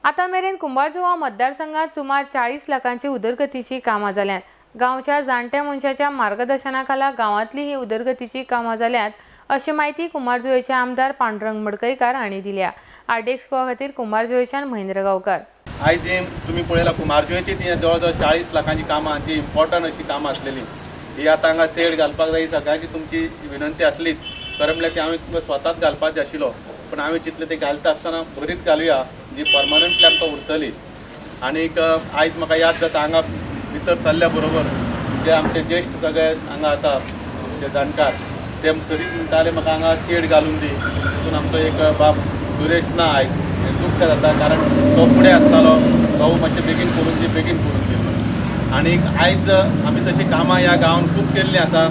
आता मेरेन कुंभारजुवा मतदारसंघात सुमार 40 लाखांची उदरगतीची कामां जाल्यात। गांवच्या जाणट्या मनशाच्या मार्गदर्शनाखाला गांवांतली ही उदरगतीची कामां जाल्यात अशी माहिती कुंभारजुवेचे आमदार पांडुरंग मडकईकार हांणी दिल्या। आरडेक्सको खातीर कुंभारजुवेच्यान महेंद्र गांवकार। आयज तुम्ही पळयला कुंभारजुवेची ती जवळ 40 लाखांची कामां जी इम्पॉर्टंट अशी कामां आसलेली ही आता हांगा सेड घालपाक जाय सगळ्यांची तुमची विनंती आसलीच। खरें म्हणल्यार ती हांवें स्वताच घालपाचें आशिल्लो, पण हांवें चिंतलें ते घालता आसतना बरीच घालुया जी परमनंटली आमकां उरतली। आनीक आयज म्हाका याद जाता हांगा भितर सरल्या बरोबर जे आमचे ज्येश्ठ सगळे हांगा आसा ते जाणकार ते सरीत म्हणटाले म्हाका हांगा शेड घालून दी। तितून आमचो एक बाब सुरेश ना आयज दुख्ख जाता, कारण तो फुडें आसतालो, तो मातशें बेगीन करून दी बेगीन करून दी म्हणून। आनीक आयज आमी तशी कामां ह्या गांवांत खूब केल्लीं आसा।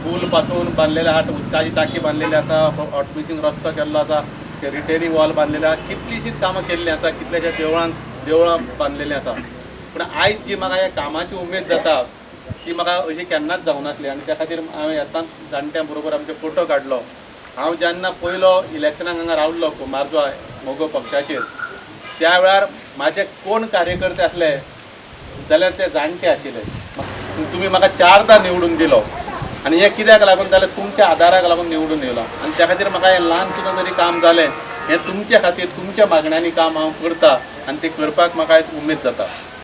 पूल पासून बांदलेले आहा, उदकाची टाकी बांदलेली आसा, हॉट मिक्सिंग रस्तो केल्लो आसा, ते रिटेनिंग वॉल बांदलेले आसा, कितलींशींच कामां केल्लीं आसा, कितल्याश्या देवळां बांदलेलीं आसा। पूण आयज जी म्हाका ह्या कामाची उमेद जाता ती म्हाका अशी केन्नाच जावं नासली। आनी त्या खातीर हांवें येताना जाणट्यां बरोबर आमचे फोटो काडलो। हांव जेन्ना पयलो इलेक्शनाक हांगा रावल्लो कुंभारजुवा मोगो पक्षाचेर, त्या वेळार म्हाजे कोण कार्यकर्ते आसले जाल्यार ते जाणटे आशिल्ले। तुमी म्हाका 4दा निवडून दिलो आनी हें कित्याक लागून जाल्यार तुमच्या आदाराक लागून निवडून येयलो। आनी त्या खातीर म्हाका हें ल्हान सुद्दां तरी काम जालें, हें तुमच्या खातीर तुमच्या मागण्यांनी काम हांव करतां आनी तें करपाक म्हाका उमेद जाता।